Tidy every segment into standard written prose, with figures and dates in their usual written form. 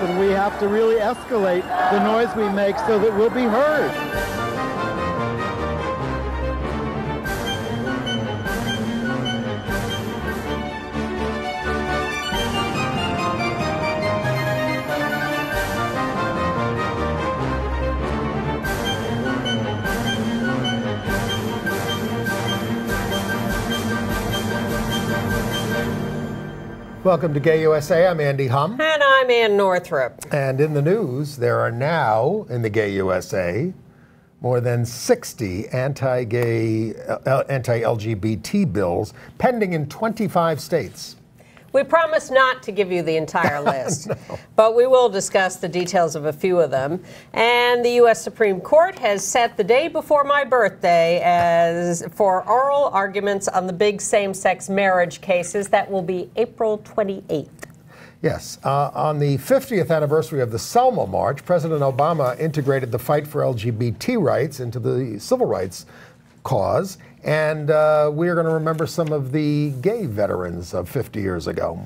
and we have to really escalate the noise we make so that we'll be heard. Welcome to Gay USA. I'm Andy Hum. And I'm Ann Northrup. And in the news, there are now, in the Gay USA, more than 60 anti-gay, anti-LGBT bills pending in 25 states. We promise not to give you the entire list, but we will discuss the details of a few of them. And the U.S. Supreme Court has set the day before my birthday for oral arguments on the big same-sex marriage cases. That will be April 28th. Yes. On the 50th anniversary of the Selma March, President Obama integrated the fight for LGBT rights into the civil rights cause. And we're going to remember some of the gay veterans of 50 years ago.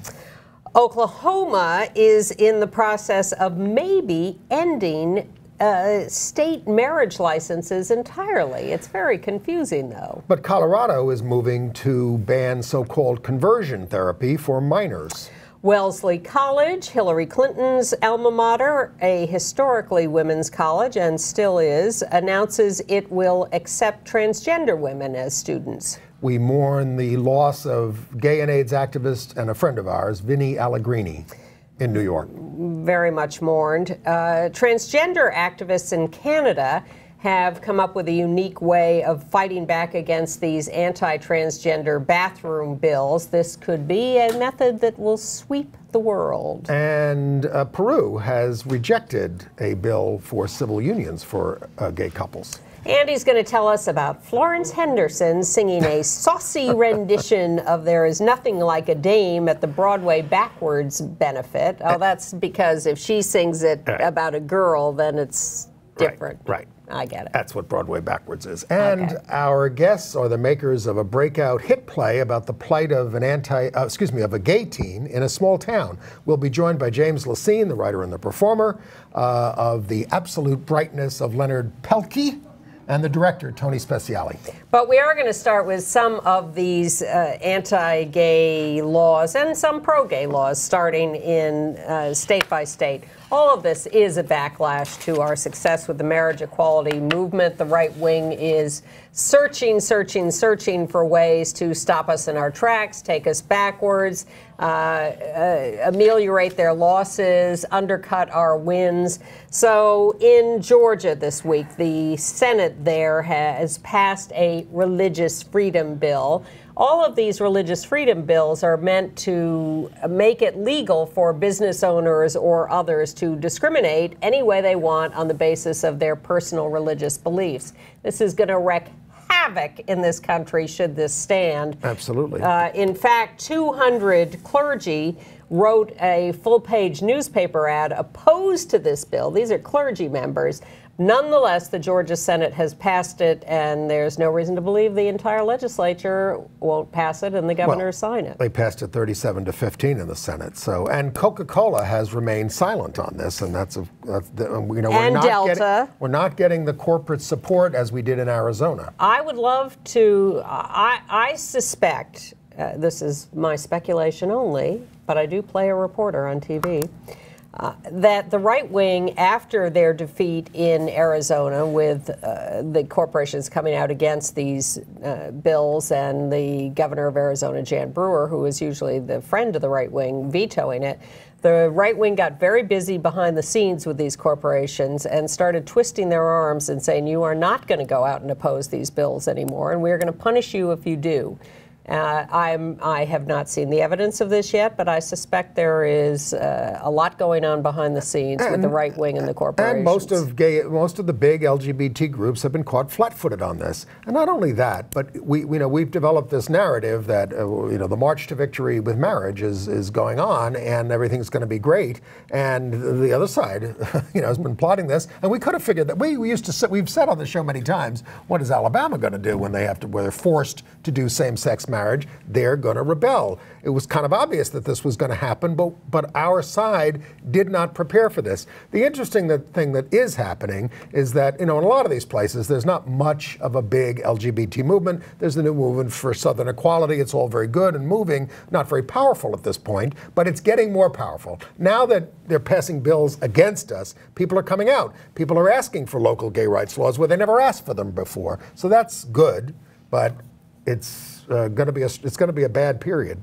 Oklahoma is in the process of maybe ending state marriage licenses entirely. It's very confusing, though. But Colorado is moving to ban so-called conversion therapy for minors. Wellesley College, Hillary Clinton's alma mater, a historically women's college and still is, announces it will accept transgender women as students. We mourn the loss of gay and AIDS activist and a friend of ours, Vinnie Allegrini, in New York. Very much mourned. Transgender activists in Canada have come up with a unique way of fighting back against these anti-transgender bathroom bills. This could be a method that will sweep the world. And Peru has rejected a bill for civil unions for gay couples. Andy's going to tell us about Florence Henderson singing a saucy rendition of There Is Nothing Like a Dame at the Broadway Backwards benefit. Oh, that's because if she sings it about a girl, then it's different. Right. I get it. That's what Broadway Backwards is. And our guests are the makers of a breakout hit play about the plight of an of a gay teen in a small town. We'll be joined by James Lecesne, the writer and the performer, of The Absolute Brightness of Leonard Pelkey, and the director, Tony Speciale. But we are going to start with some of these anti-gay laws and some pro-gay laws, starting in state by state. All of this is a backlash to our success with the marriage equality movement. The right wing is searching for ways to stop us in our tracks, take us backwards, ameliorate their losses, undercut our wins. So in Georgia this week, the Senate there has passed a religious freedom bill. All of these religious freedom bills are meant to make it legal for business owners or others to discriminate any way they want on the basis of their personal religious beliefs. This is going to wreak havoc in this country should this stand. Absolutely. In fact, 200 clergy wrote a full-page newspaper ad opposed to this bill. These are clergy members. Nonetheless, the Georgia Senate has passed it, and there's no reason to believe the entire legislature won't pass it and the governor sign it. They passed it 37-15 in the Senate. So, and Coca-Cola has remained silent on this, and we're not getting the corporate support as we did in Arizona. I would love to. I suspect this is my speculation only, but I do play a reporter on TV. That the right wing, after their defeat in Arizona with the corporations coming out against these bills and the governor of Arizona, Jan Brewer, who is usually the friend of the right wing, vetoing it, the right wing got very busy behind the scenes with these corporations and started twisting their arms and saying, you are not going to go out and oppose these bills anymore, and we're going to punish you if you do. I have not seen the evidence of this yet, but I suspect there is a lot going on behind the scenes with the right wing and the corporations. And most of the big LGBT groups have been caught flat-footed on this. And not only that, but we've developed this narrative that the march to victory with marriage is going on and everything's going to be great. And the other side, has been plotting this. And we could have figured that we've said on the show many times, what is Alabama going to do when they're forced to do same-sex marriage, they're going to rebel. It was kind of obvious that this was going to happen, but our side did not prepare for this. The interesting thing that is happening is that, in a lot of these places, there's not much of a big LGBT movement. There's the new movement for Southern equality. It's all very good and moving, not very powerful at this point, but it's getting more powerful. Now that they're passing bills against us, people are coming out. People are asking for local gay rights laws where they never asked for them before. So that's good, but it's going to be a bad period.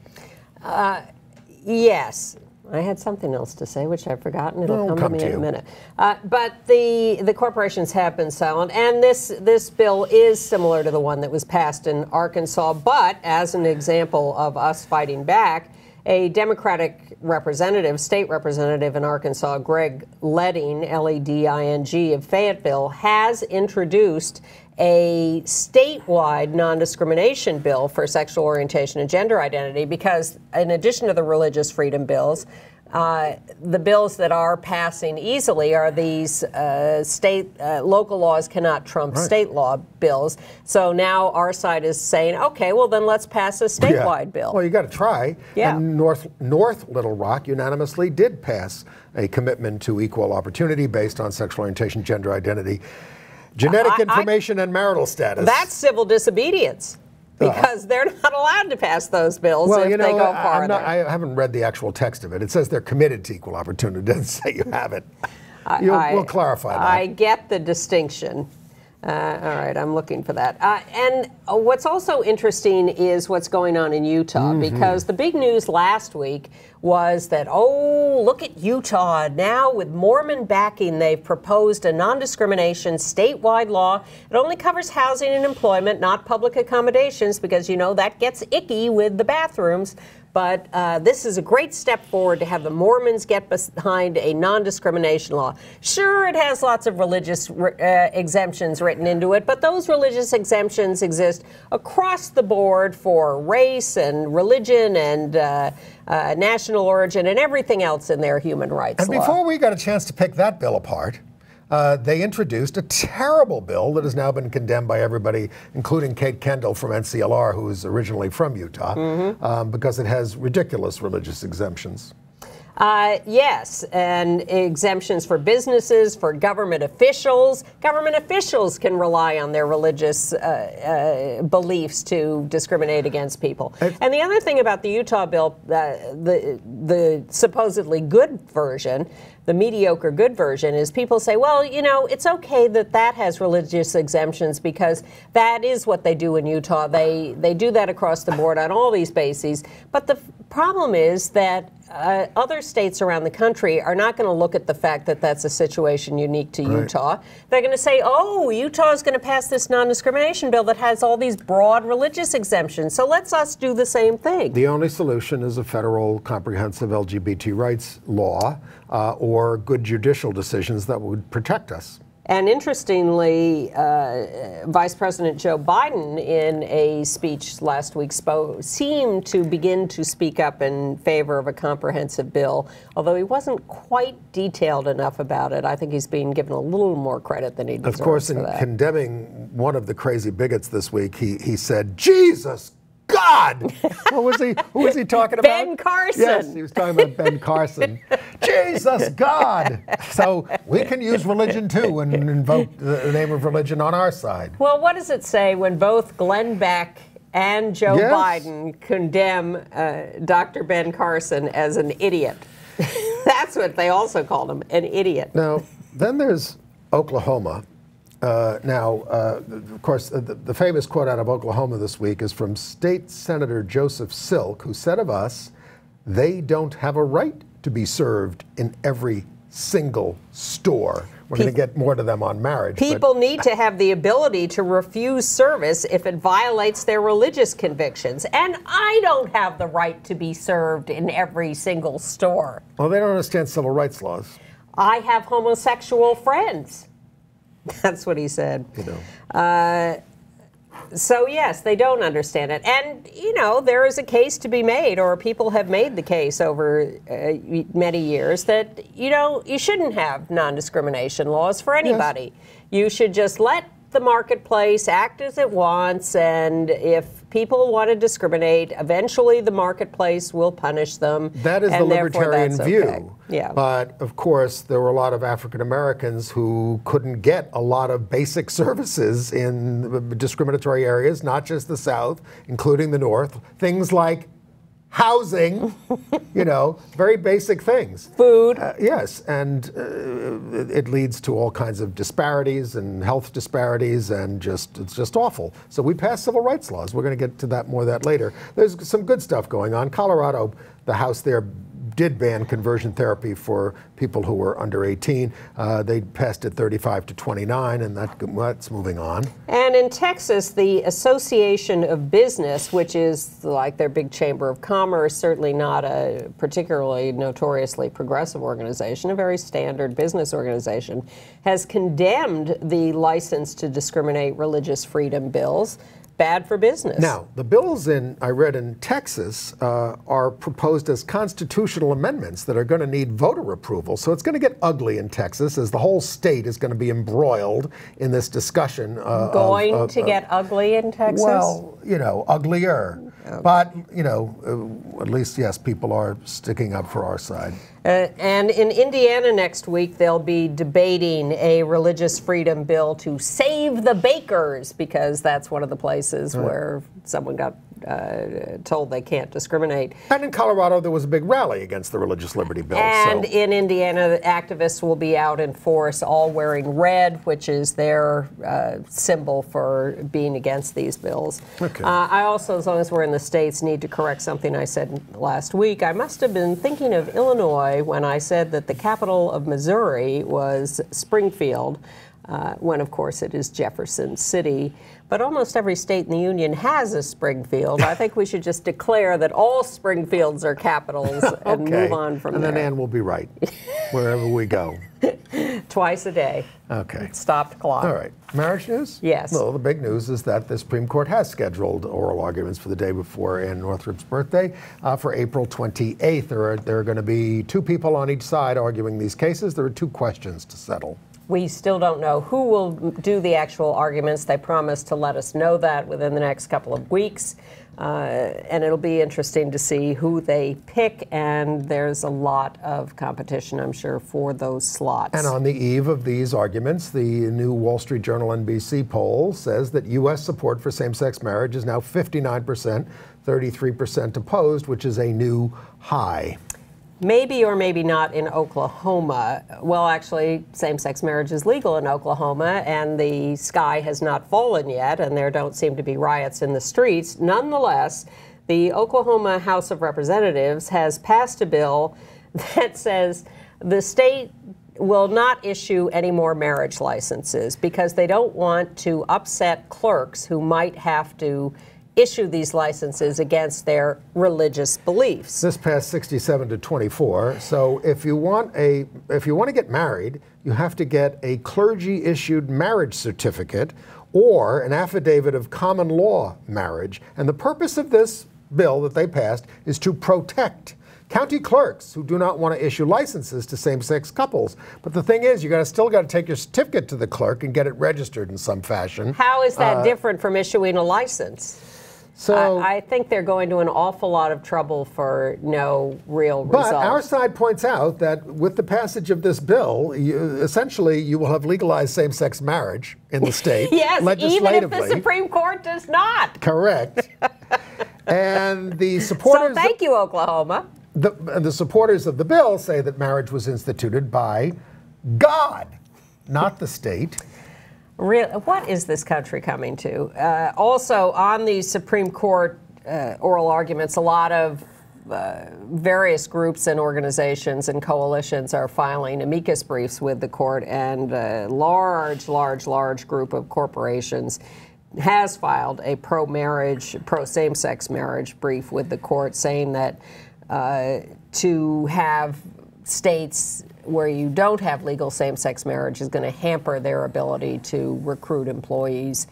Yes. I had something else to say, which I've forgotten. It'll come to me in a minute. But the corporations have been silent, and this bill is similar to the one that was passed in Arkansas. But as an example of us fighting back, a Democratic representative, state representative in Arkansas, Greg Leding, Leding of Fayetteville, has introduced a statewide non-discrimination bill for sexual orientation and gender identity because, in addition to the religious freedom bills, the bills that are passing easily are these local laws cannot trump state law bills. So now our side is saying, okay, well then let's pass a statewide bill. Well, you got to try. Yeah. And North Little Rock unanimously did pass a commitment to equal opportunity based on sexual orientation, gender identity, genetic information, and marital status. That's civil disobedience. Because they're not allowed to pass those bills if they go farther. I haven't read the actual text of it. It says they're committed to equal opportunity. It doesn't say you haven't. We'll clarify that. I get the distinction. All right, I'm looking for that. And what's also interesting is what's going on in Utah, because the big news last week was that, oh, look at Utah. Now, with Mormon backing, they've proposed a non-discrimination statewide law. It only covers housing and employment, not public accommodations, because, that gets icky with the bathrooms. But this is a great step forward to have the Mormons get behind a non-discrimination law. Sure, it has lots of religious exemptions written into it, but those religious exemptions exist across the board for race and religion and national origin and everything else in their human rights law. And before we got a chance to pick that bill apart, they introduced a terrible bill that has now been condemned by everybody, including Kate Kendall from NCLR, who is originally from Utah, because it has ridiculous religious exemptions. Yes, and exemptions for businesses, for government officials. Government officials can rely on their religious beliefs to discriminate against people. And the other thing about the Utah bill, the supposedly good version, the mediocre good version, is people say, well, it's okay that has religious exemptions because that is what they do in Utah. They do that across the board on all these bases. But the problem is that other states around the country are not going to look at the fact that that's a situation unique to Utah. They're going to say, oh, Utah is going to pass this non-discrimination bill that has all these broad religious exemptions, so let's us do the same thing. The only solution is a federal comprehensive LGBT rights law or good judicial decisions that would protect us. And interestingly, Vice President Joe Biden, in a speech last week, seemed to begin to speak up in favor of a comprehensive bill, although he wasn't quite detailed enough about it. I think he's being given a little more credit than he deserves. Of course, in condemning one of the crazy bigots this week, he said, Jesus God! Who was he talking about? Ben Carson. Yes, he was talking about Ben Carson. Jesus God! So we can use religion too and invoke the name of religion on our side. Well, what does it say when both Glenn Beck and Joe Biden condemn Dr. Ben Carson as an idiot? That's what they also called him, an idiot. Now, then there's Oklahoma. Of course, the famous quote out of Oklahoma this week is from State Senator Joseph Silk, who said of us, they don't have a right to be served in every single store. We're going to get more to them on marriage. People need to have the ability to refuse service if it violates their religious convictions. And I don't have the right to be served in every single store. Well, they don't understand civil rights laws. I have homosexual friends. That's what he said. So, yes, they don't understand it. And, there is a case to be made, or people have made the case over many years, that, you shouldn't have non-discrimination laws for anybody. Yes. You should just let the marketplace act as it wants, and if people want to discriminate, eventually the marketplace will punish them. That is the libertarian view. Okay. Yeah. But of course, there were a lot of African Americans who couldn't get a lot of basic services in discriminatory areas, not just the South, including the North. Things like housing, you know, very basic things. Food. Yes, and it leads to all kinds of disparities and health disparities, and it's just awful. So we passed civil rights laws. We're going to get to that more of that later. There's some good stuff going on. Colorado, the House there did ban conversion therapy for people who were under 18. They passed it 35 to 29, and that's moving on. And in Texas, the Association of Business, which is like their big chamber of commerce, certainly not a particularly notoriously progressive organization, a very standard business organization, has condemned the license to discriminate religious freedom bills. Bad for business. Now, the bills I read in Texas are proposed as constitutional amendments that are going to need voter approval. So it's going to get ugly in Texas, as the whole state is going to be embroiled in this discussion. Going to get ugly in Texas? Well, you know, uglier. Okay. But, you know, at least, yes, people are sticking up for our side. And in Indiana next week, they'll be debating a religious freedom bill to save the bakers, because that's one of the places where someone got told they can't discriminate. And in Colorado, there was a big rally against the religious liberty bill. And in Indiana, the activists will be out in force, all wearing red, which is their symbol for being against these bills. Okay. I also, as long as we're in the States, need to correct something I said last week. I must have been thinking of Illinois when I said that the capital of Missouri was Springfield, when, of course, it is Jefferson City. But almost every state in the Union has a Springfield. I think we should just declare that all Springfields are capitals and move on from there. And then Ann will be right, wherever we go. Twice a day. Okay. Stopped clock. All right. Marriage news? Yes. Well, the big news is that the Supreme Court has scheduled oral arguments for the day before Ann Northrup's birthday for April 28th. There are going to be 2 people on each side arguing these cases. There are 2 questions to settle. We still don't know who will do the actual arguments. They promised to let us know that within the next couple of weeks. And it'll be interesting to see who they pick. And there's a lot of competition, I'm sure, for those slots. And on the eve of these arguments, the new Wall Street Journal NBC poll says that U.S. support for same-sex marriage is now 59%, 33% opposed, which is a new high. Maybe or maybe not in Oklahoma. Well, actually, same-sex marriage is legal in Oklahoma, and the sky has not fallen yet, and there don't seem to be riots in the streets. Nonetheless, the Oklahoma House of Representatives has passed a bill that says the state will not issue any more marriage licenses because they don't want to upset clerks who might have to issue these licenses against their religious beliefs. This passed 67 to 24. So if you want to get married, you have to get a clergy-issued marriage certificate or an affidavit of common law marriage. And the purpose of this bill that they passed is to protect county clerks who do not want to issue licenses to same-sex couples. But the thing is, still got to take your certificate to the clerk and get it registered in some fashion. How is that different from issuing a license? So I think they're going to an awful lot of trouble for no real result. But our side points out that with the passage of this bill, essentially you will have legalized same-sex marriage in the state. Yes, legislatively. even if the Supreme Court does not. Correct. And the supporters... So thank you, Oklahoma. The supporters of the bill say that marriage was instituted by God, not the state. What is this country coming to? Also, on the Supreme Court oral arguments, a lot of various groups and organizations and coalitions are filing amicus briefs with the court, and a large group of corporations has filed a pro-marriage, pro-same-sex marriage brief with the court, saying that to have states where you don't have legal same-sex marriage is going to hamper their ability to recruit employees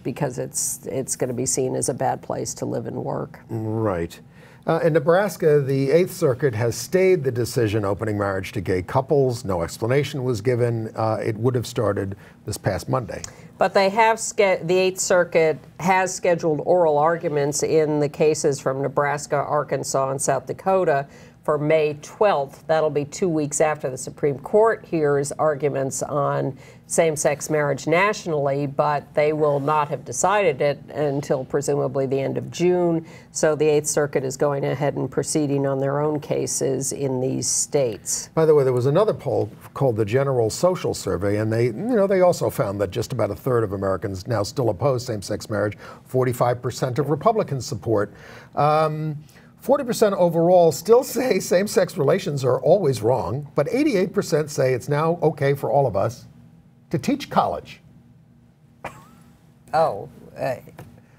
because it's going to be seen as a bad place to live and work. Right. In Nebraska, the Eighth Circuit has stayed the decision opening marriage to gay couples. No explanation was given. It would have started this past Monday. But they have the Eighth Circuit has scheduled oral arguments in the cases from Nebraska, Arkansas, and South Dakota for May 12th. That'll be 2 weeks after the Supreme Court hears arguments on same-sex marriage nationally, but they will not have decided it until presumably the end of June. So the Eighth Circuit is going ahead and proceeding on their own cases in these states. By the way, there was another poll called the General Social Survey, and they also found that just about a third of Americans now still oppose same-sex marriage. 45% of Republicans support. 40% overall still say same-sex relations are always wrong, but 88% say it's now okay for all of us to teach college. Oh,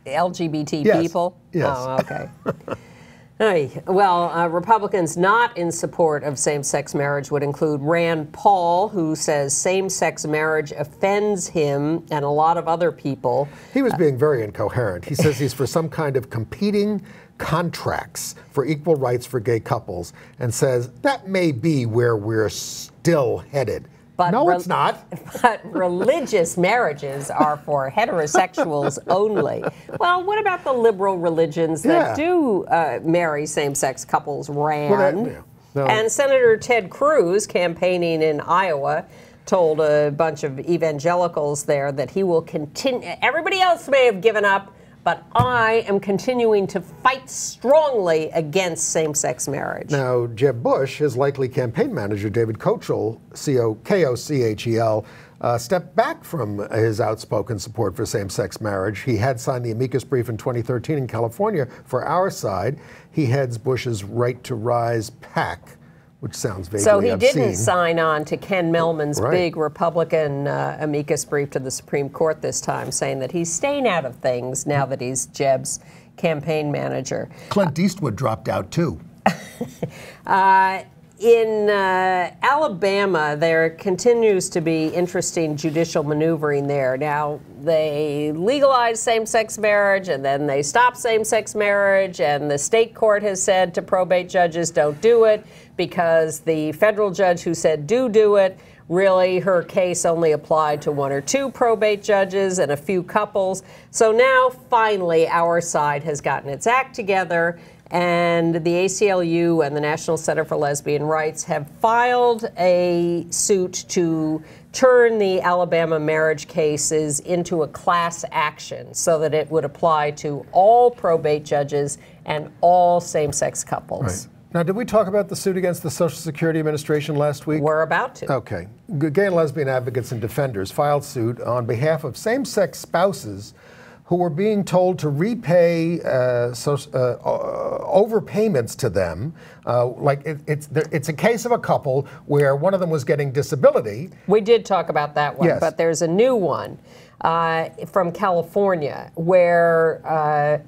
LGBT yes. people? Yes. Oh, okay. Well, Republicans not in support of same-sex marriage would include Rand Paul, who says same-sex marriage offends him and a lot of other people. He was being very incoherent. He says he's for some kind of competing contracts for equal rights for gay couples, and says that may be where we're still headed. But no, it's not. But religious marriages are for heterosexuals only. Well, what about the liberal religions that do marry same-sex couples, Rand? Well, no. And Senator Ted Cruz, campaigning in Iowa, told a bunch of evangelicals there that he will continue. Everybody else may have given up, but I am continuing to fight strongly against same-sex marriage. Now, Jeb Bush, his likely campaign manager, David Kochel, K-O-C-H-E-L, stepped back from his outspoken support for same-sex marriage. He had signed the amicus brief in 2013 in California for our side. He heads Bush's Right to Rise PAC, which sounds vaguely So he obscene. didn't sign on to Ken Mellman's big Republican amicus brief to the Supreme Court this time, saying that he's staying out of things now that he's Jeb's campaign manager. Clint Eastwood dropped out, too. In Alabama, there continues to be interesting judicial maneuvering there. Now, they legalized same-sex marriage, and then they stopped same-sex marriage, and the state court has said to probate judges, don't do it, because the federal judge who said do it, really her case only applied to 1 or 2 probate judges and a few couples. So now, finally, our side has gotten its act together, and the ACLU and the National Center for Lesbian Rights have filed a suit to turn the Alabama marriage cases into a class action so that it would apply to all probate judges and all same-sex couples. Right. Now, did we talk about the suit against the Social Security Administration last week? We're about to. Okay. Gay and lesbian advocates and defenders filed suit on behalf of same-sex spouses who were being told to repay overpayments to them. It's a case of a couple where one of them was getting disability. We did talk about that one, yes. But there's a new one from California where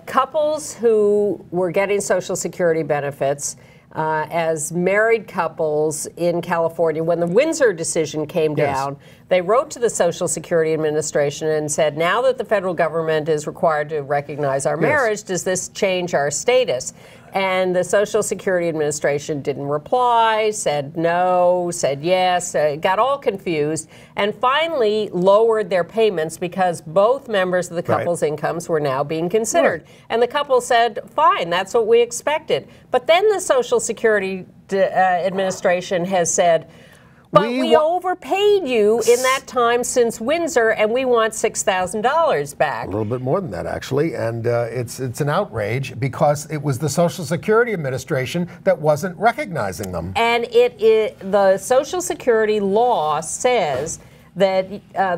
couples who were getting Social Security benefits as married couples in California, when the Windsor decision came down, they wrote to the Social Security Administration and said, now that the federal government is required to recognize our marriage, does this change our status? And the Social Security Administration didn't reply, said no, said yes, got all confused, and finally lowered their payments because both members of the couple's incomes were now being considered. And the couple said, fine, that's what we expected. But then the Social Security Administration has said, but we overpaid you in that time since Windsor, and we want $6,000 back. A little bit more than that, actually, and it's an outrage because it was the Social Security Administration that wasn't recognizing them. And the Social Security law says that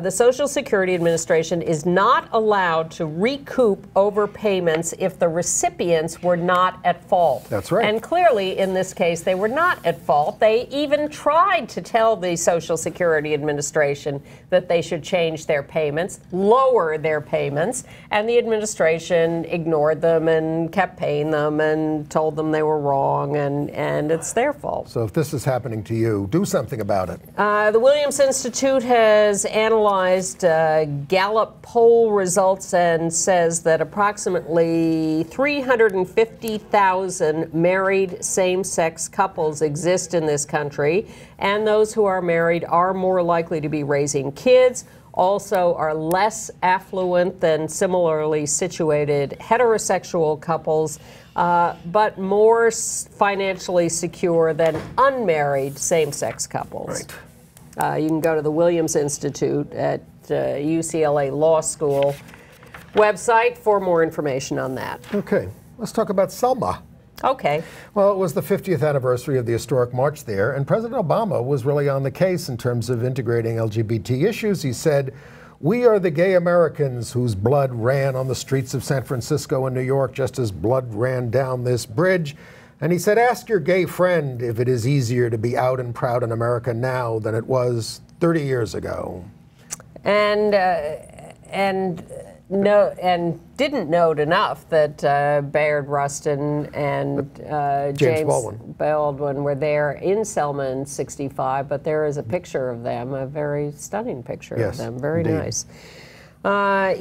the Social Security Administration is not allowed to recoup overpayments if the recipients were not at fault. That's right. And clearly, in this case, they were not at fault. They even tried to tell the Social Security Administration that they should change their payments, lower their payments, and the administration ignored them and kept paying them and told them they were wrong, and it's their fault. So if this is happening to you, do something about it. The Williams Institute has has analyzed Gallup poll results and says that approximately 350,000 married same-sex couples exist in this country, and those who are married are more likely to be raising kids, also are less affluent than similarly situated heterosexual couples, but more financially secure than unmarried same-sex couples. Right. You can go to the Williams Institute at UCLA Law School website for more information on that. Okay, let's talk about Selma. Okay. Well, it was the 50th anniversary of the historic march there, and President Obama was really on the case in terms of integrating LGBT issues. He said, "We are the gay Americans whose blood ran on the streets of San Francisco and New York just as blood ran down this bridge." And he said, "Ask your gay friend if it is easier to be out and proud in America now than it was 30 years ago." And didn't note enough that Bayard Rustin and James Baldwin were there in Selma in '65, but there is a picture of them, a very stunning picture of them, very indeed. nice. As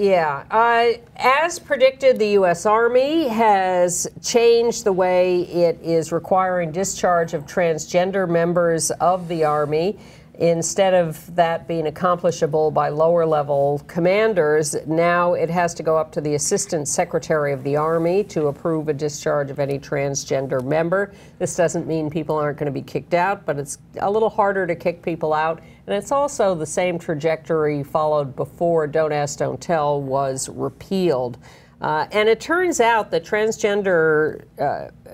predicted, the U.S. Army has changed the way it is requiring discharge of transgender members of the Army. Instead of that being accomplishable by lower-level commanders, now it has to go up to the Assistant Secretary of the Army to approve a discharge of any transgender member. This doesn't mean people aren't going to be kicked out, but it's a little harder to kick people out. And it's also the same trajectory followed before Don't Ask, Don't Tell was repealed. And it turns out that transgender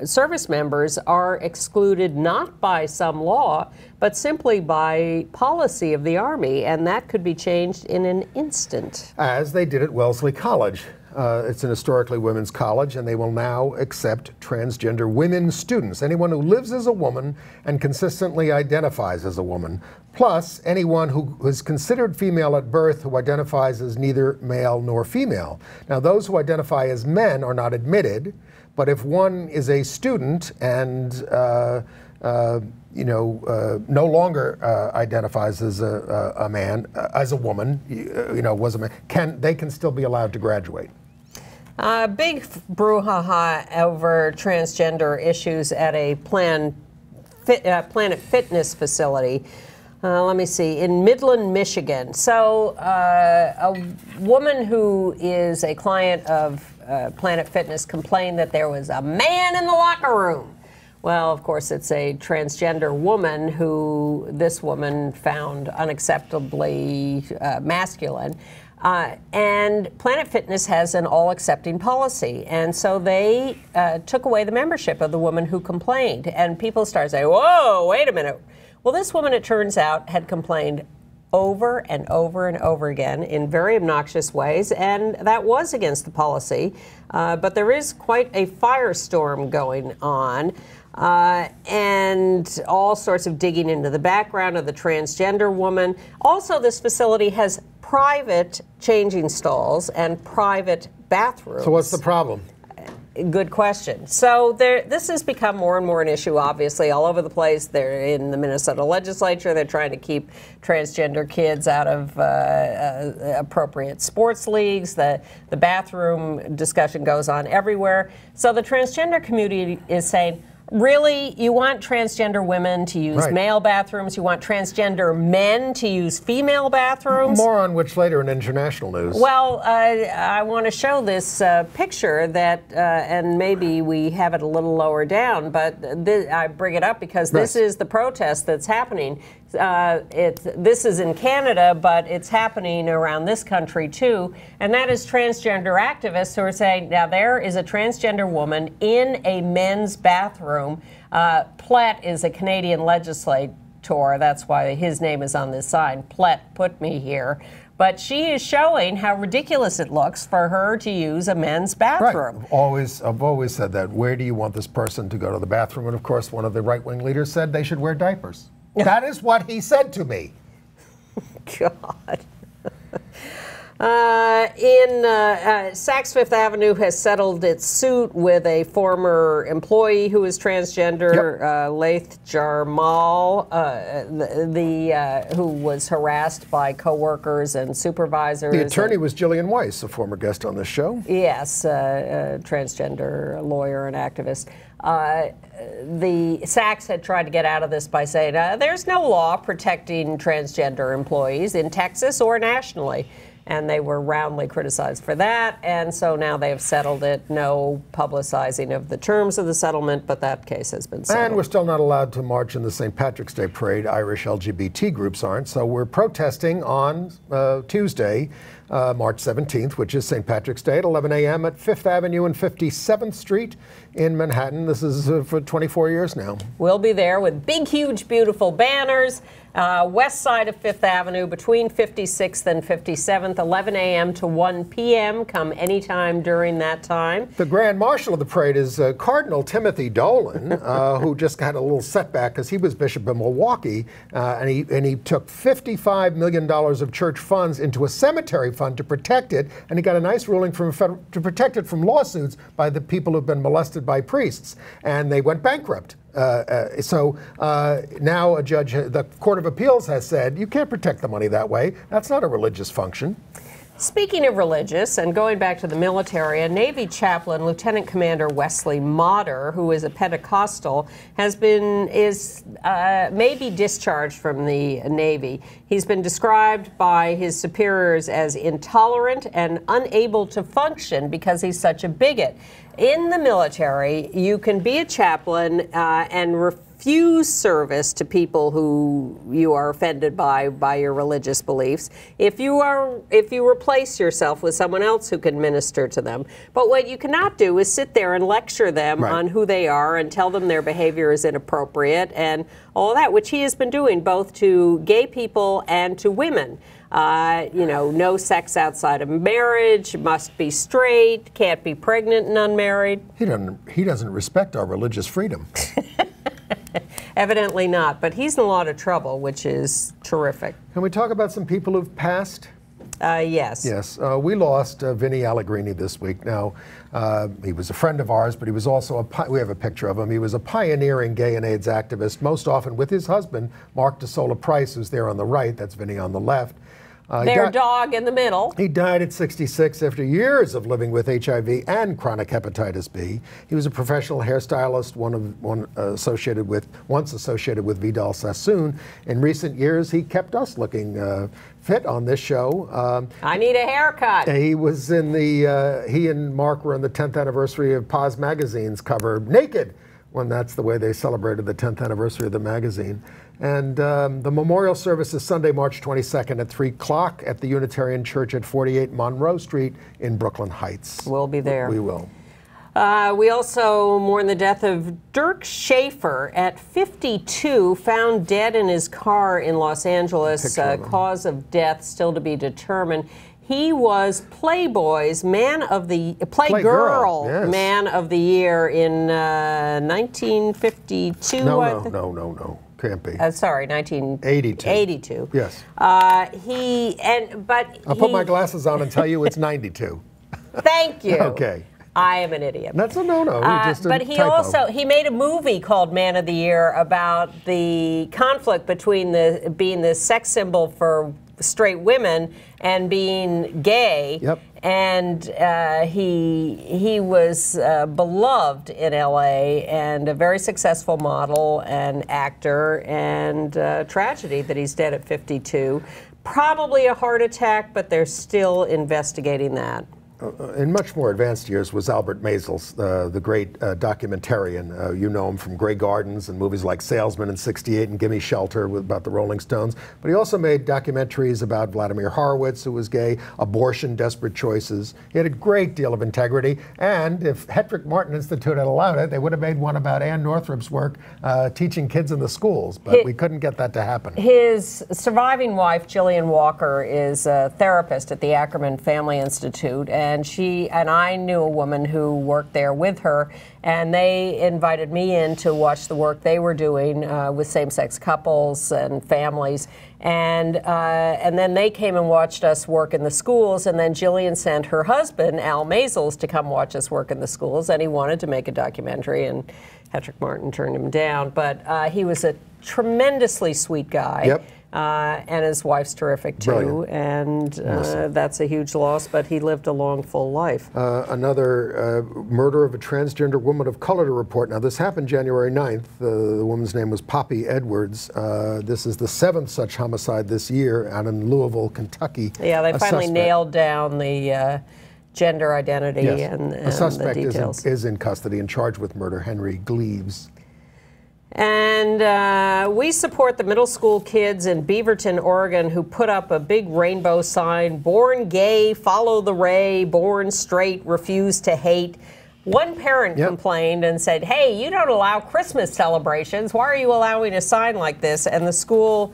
service members are excluded not by some law, but simply by policy of the Army, and that could be changed in an instant. As they did at Wellesley College. It's an historically women's college, and they will now accept transgender women students, anyone who lives as a woman and consistently identifies as a woman, plus anyone who is considered female at birth who identifies as neither male nor female. Now, those who identify as men are not admitted, but if one is a student and no longer identifies as a man, as a woman, was a man, they can still be allowed to graduate. Big brouhaha over transgender issues at a Planet Fitness facility. Let me see, in Midland, Michigan. So a woman who is a client of Planet Fitness complained that there was a man in the locker room. Well, of course, it's a transgender woman who this woman found unacceptably masculine. And Planet Fitness has an all-accepting policy. And so they took away the membership of the woman who complained. And people started saying, whoa, wait a minute. Well, this woman, it turns out, had complained over and over and over again in very obnoxious ways, and that was against the policy. But there is quite a firestorm going on. And all sorts of digging into the background of the transgender woman. Also, this facility has private changing stalls and private bathrooms. So what's the problem? Good question. So this has become more and more an issue, obviously, all over the place. They're in the Minnesota legislature. They're trying to keep transgender kids out of appropriate sports leagues. The bathroom discussion goes on everywhere. So the transgender community is saying, really, you want transgender women to use male bathrooms? You want transgender men to use female bathrooms? More on which later in international news. Well, I want to show this picture that, and maybe we have it a little lower down, but I bring it up because this is the protest that's happening. This is in Canada, but it's happening around this country too, and that is transgender activists who are saying, now there is a transgender woman in a men's bathroom. Plett is a Canadian legislator, that's why his name is on this sign, Plett put me here. But she is showing how ridiculous it looks for her to use a men's bathroom. Right. I've always said that. Where do you want this person to go to the bathroom? And of course, one of the right-wing leaders said they should wear diapers. That is what he said to me. God. Saks Fifth Avenue has settled its suit with a former employee who is transgender, Lecesne who was harassed by coworkers and supervisors. The attorney was Jillian Weiss, a former guest on this show. Yes, transgender lawyer and activist. The Saks had tried to get out of this by saying there's no law protecting transgender employees in Texas or nationally. And they were roundly criticized for that. And so now they have settled it. No publicizing of the terms of the settlement, but that case has been settled. And we're still not allowed to march in the St. Patrick's Day parade. Irish LGBT groups aren't. So we're protesting on Tuesday, March 17th, which is St. Patrick's Day at 11 a.m. at 5th Avenue and 57th Street in Manhattan. This is for 24 years now. We'll be there with big, huge, beautiful banners. West side of 5th Avenue between 56th and 57th, 11 a.m. to 1 p.m. Come anytime during that time. The Grand Marshal of the parade is Cardinal Timothy Dolan, who just got a little setback because he was Bishop of Milwaukee, and he took $55 million of church funds into a cemetery fund to protect it, and he got a nice ruling from to protect it from lawsuits by the people who've been molested by priests, and they went bankrupt. So now a judge, the Court of Appeals has said, you can't protect the money that way. That's not a religious function. Speaking of religious, and going back to the military, a Navy chaplain, Lieutenant Commander Wesley Motter, who is a Pentecostal, may be discharged from the Navy. He's been described by his superiors as intolerant and unable to function because he's such a bigot. In the military, you can be a chaplain and refuse service to people who you are offended by your religious beliefs if you replace yourself with someone else who can minister to them. But what you cannot do is sit there and lecture them on who they are and tell them their behavior is inappropriate and all that, which he has been doing both to gay people and to women. No sex outside of marriage, must be straight, can't be pregnant and unmarried. He doesn't respect our religious freedom. Evidently not, but he's in a lot of trouble, which is terrific. Can we talk about some people who've passed? Yes. Yes. We lost Vinnie Allegrini this week. Now, he was a friend of ours, but he was also we have a picture of him. He was a pioneering gay and AIDS activist, most often with his husband, Mark DeSola Price, who's there on the right. That's Vinnie on the left. Their dog in the middle. He died at 66 after years of living with HIV and chronic hepatitis B. He was a professional hairstylist, once associated with Vidal Sassoon. In recent years, he kept us looking fit on this show. I need a haircut. He was in he and Mark were on the 10th anniversary of Paz Magazine's cover, naked, when that's the way they celebrated the 10th anniversary of the magazine. And the memorial service is Sunday, March 22nd at 3 o'clock at the Unitarian Church at 48 Monroe Street in Brooklyn Heights. We'll be there. We will. We also mourn the death of Dirk Schaefer at 52, found dead in his car in Los Angeles. Cause of death still to be determined. He was Playboy's Playgirl yes. Man of the Year in 1952. No. Can't be. Sorry, 1982. 82. Yes. I'll put my glasses on and tell you it's 92. Thank you. Okay. I am an idiot. That's a no-no. But he made a movie called Man of the Year about the conflict between being the sex symbol for straight women and being gay. Yep. And he was beloved in LA and a very successful model and actor, and tragedy that he's dead at 52. Probably a heart attack, but they're still investigating that. In much more advanced years was Albert Maysles, the great documentarian. You know him from Grey Gardens and movies like Salesman in '68 and Gimme Shelter about the Rolling Stones. But he also made documentaries about Vladimir Horowitz, who was gay, abortion, desperate choices. He had a great deal of integrity. And if Hetrick Martin Institute had allowed it, they would have made one about Ann Northrup's work teaching kids in the schools. But we couldn't get that to happen. His surviving wife, Jillian Walker, is a therapist at the Ackerman Family Institute. and I knew a woman who worked there with her, and they invited me in to watch the work they were doing with same-sex couples and families. And then they came and watched us work in the schools, and then Jillian sent her husband, Al Maisels, to come watch us work in the schools, and he wanted to make a documentary, and Patrick Martin turned him down. But he was a tremendously sweet guy. Yep. And his wife's terrific, too. Brilliant. And that's a huge loss, but he lived a long, full life. Another murder of a transgender woman of color to report. Now, this happened January 9th. The woman's name was Poppy Edwards. This is the 7th such homicide this year out in Louisville, Kentucky. Yeah, they finally nailed down the gender identity and a suspect the details. is in custody and charged with murder, Henry Gleaves. And we support the middle school kids in Beaverton, Oregon, who put up a big rainbow sign, "Born gay, follow the ray, born straight, refuse to hate." One parent complained and said, "Hey, you don't allow Christmas celebrations. Why are you allowing a sign like this?" And the school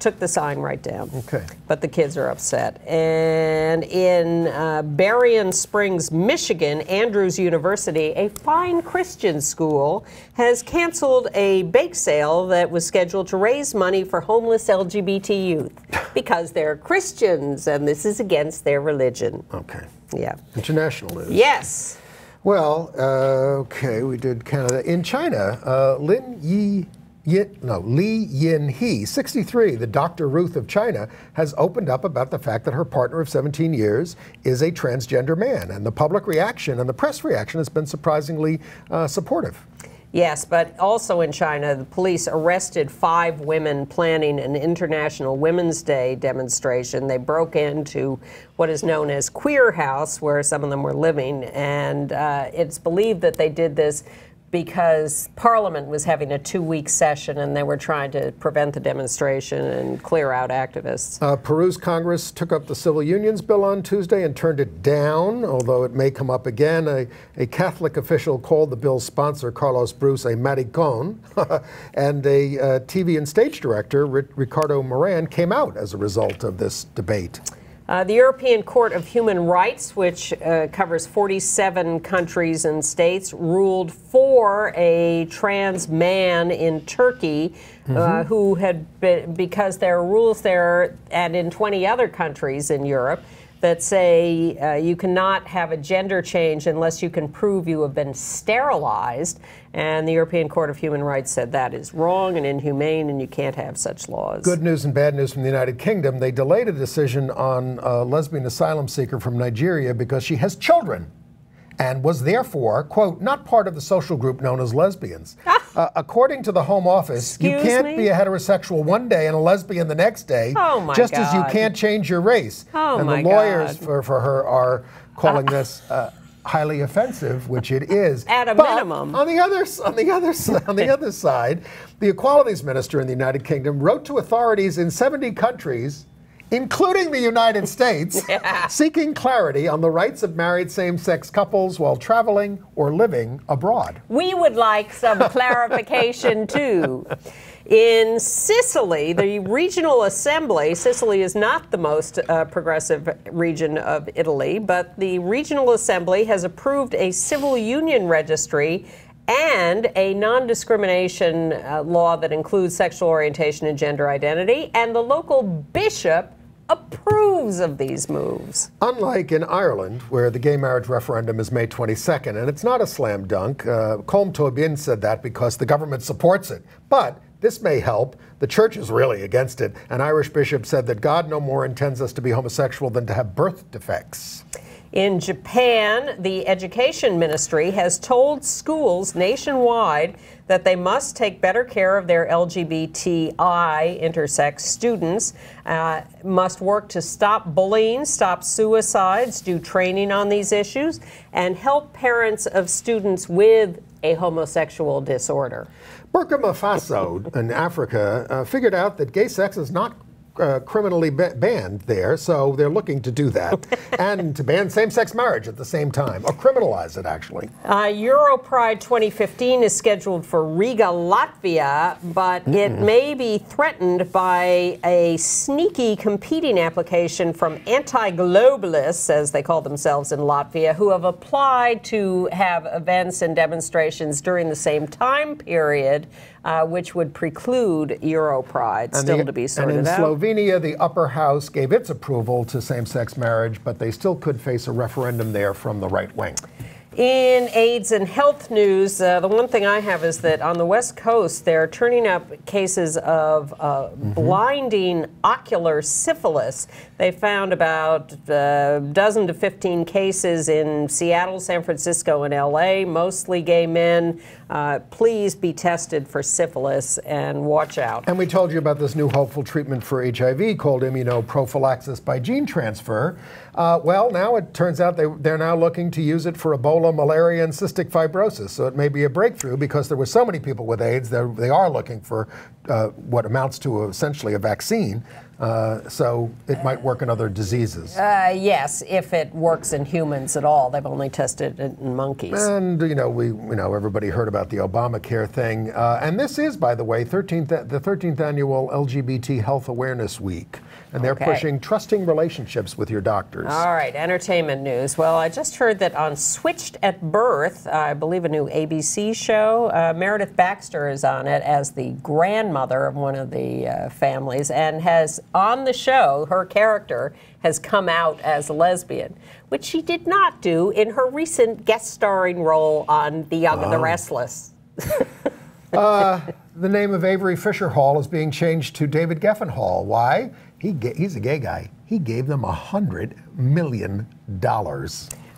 took the sign right down. Okay. But the kids are upset. And in Berrien Springs, Michigan, Andrews University, a fine Christian school, has canceled a bake sale that was scheduled to raise money for homeless LGBT youth because they're Christians and this is against their religion. Okay. Yeah. International news. Yes. Well, okay, we did Canada. In China, Li Yin-hee, 63, the Dr. Ruth of China, has opened up about the fact that her partner of 17 years is a transgender man. And the public reaction and the press reaction has been surprisingly supportive. Yes, but also in China, the police arrested 5 women planning an International Women's Day demonstration. They broke into what is known as Queer House, where some of them were living, and it's believed that they did this because Parliament was having a 2-week session and they were trying to prevent the demonstration and clear out activists. Peru's Congress took up the civil unions bill on Tuesday and turned it down, although it may come up again. A Catholic official called the bill's sponsor, Carlos Bruce, a maricón, and a TV and stage director, Ricardo Moran, came out as a result of this debate. The European Court of Human Rights, which covers 47 countries and states, ruled for a trans man in Turkey who had been, because there are rules there and in 20 other countries in Europe that say you cannot have a gender change unless you can prove you have been sterilized. And the European Court of Human Rights said that is wrong and inhumane and you can't have such laws. Good news and bad news from the United Kingdom. They delayed a decision on a lesbian asylum seeker from Nigeria because she has children and was therefore, quote, not part of the social group known as lesbians. According to the Home Office, you can't be a heterosexual one day and a lesbian the next day, just as you can't change your race. And the lawyers for her are calling this highly offensive, which it is. At a minimum. On the other side, the Equalities Minister in the United Kingdom wrote to authorities in 70 countries, including the United States, seeking clarity on the rights of married same-sex couples while traveling or living abroad. We would like some clarification, too. In Sicily, the regional assembly, Sicily is not the most progressive region of Italy, but the regional assembly has approved a civil union registry and a non-discrimination law that includes sexual orientation and gender identity, and the local bishop approves of these moves. Unlike in Ireland, where the gay marriage referendum is May 22nd, and it's not a slam dunk, Colm Tóibín said that because the government supports it. But this may help. The church is really against it. An Irish bishop said that God no more intends us to be homosexual than to have birth defects. In Japan, the education ministry has told schools nationwide that they must take better care of their LGBTI intersex students, must work to stop bullying, stop suicides, do training on these issues, and help parents of students with a homosexual disorder. Burkina Faso in Africa figured out that gay sex is not criminally banned there, so they're looking to do that. And to ban same-sex marriage at the same time, or criminalize it, actually. Europride 2015 is scheduled for Riga, Latvia, but it may be threatened by a sneaky competing application from anti-globalists, as they call themselves in Latvia, who have applied to have events and demonstrations during the same time period, which would preclude Europride, still to be sorted out. And in Slovenia, the upper house gave its approval to same-sex marriage, but they still could face a referendum there from the right wing. In AIDS and health news, the one thing I have is that on the West Coast, they're turning up cases of blinding ocular syphilis. They found about a dozen to 15 cases in Seattle, San Francisco, and LA, mostly gay men. Please be tested for syphilis and watch out. And we told you about this new hopeful treatment for HIV called immunoprophylaxis by gene transfer. Well, now it turns out they're now looking to use it for Ebola, malaria, and cystic fibrosis. So it may be a breakthrough because there were so many people with AIDS. They are looking for what amounts to essentially a vaccine. So it might work in other diseases. Yes, if it works in humans at all. They've only tested it in monkeys. And everybody heard about the Obamacare thing. And this is, by the way, the 13th annual LGBT Health Awareness Week. And they're pushing trusting relationships with your doctors. All right, entertainment news. Well, I just heard that on Switched at Birth, I believe a new ABC show, Meredith Baxter is on it as the grandmother of one of the families, and has on the show, her character has come out as a lesbian, which she did not do in her recent guest starring role on The Young and the Restless. The name of Avery Fisher Hall is being changed to David Geffen Hall. Why? He's a gay guy. He gave them $100 million.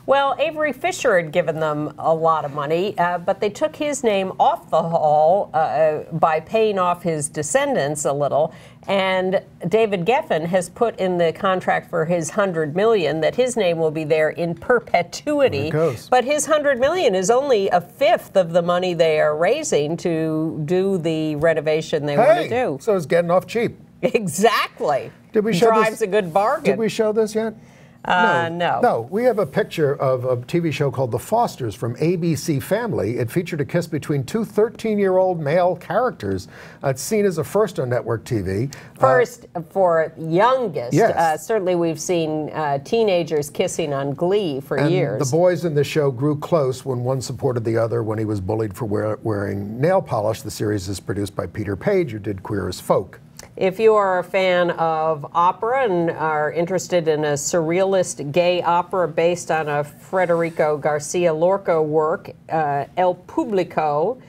Well, Avery Fisher had given them a lot of money, but they took his name off the hall by paying off his descendants a little. And David Geffen has put in the contract for his $100 million that his name will be there in perpetuity. But his $100 million is only a fifth of the money they are raising to do the renovation they want to do. So it's getting off cheap. Exactly. Did we show Drives this? a good bargain. Did we show this yet? No. No, we have a picture of a TV show called The Fosters from ABC Family. It featured a kiss between two 13-year-old male characters. It's seen as a first on network TV. First for youngest. Yes. Certainly we've seen teenagers kissing on Glee for years. The boys in the show grew close when one supported the other when he was bullied for wearing nail polish. The series is produced by Peter Page, who did Queer as Folk. If you are a fan of opera and are interested in a surrealist gay opera based on a Federico Garcia Lorca work, El Público,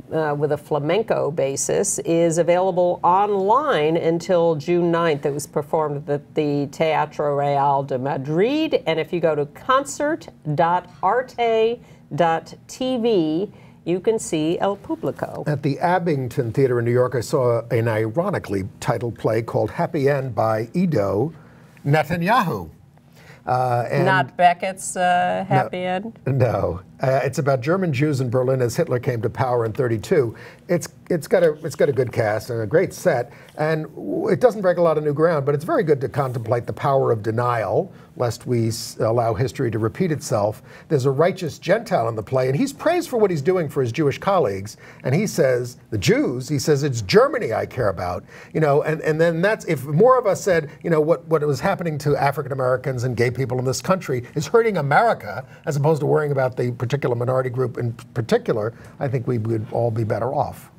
with a flamenco basis, is available online until June 9th. It was performed at the Teatro Real de Madrid. And if you go to concert.arte.tv, you can see El Público. At the Abington Theater in New York, I saw an ironically titled play called Happy End by Ido Netanyahu. Not Beckett's Happy End? No. It's about German Jews in Berlin as Hitler came to power in '32. It's got a good cast and a great set, and it doesn't break a lot of new ground, but it's very good to contemplate the power of denial, lest we allow history to repeat itself. There's a righteous Gentile in the play, and he's praised for what he's doing for his Jewish colleagues, and he says, the Jews, he says, it's Germany I care about, and then that's, if more of us said, what was happening to African Americans and gay people in this country is hurting America, as opposed to worrying about the particular minority group in particular, I think we would all be better off.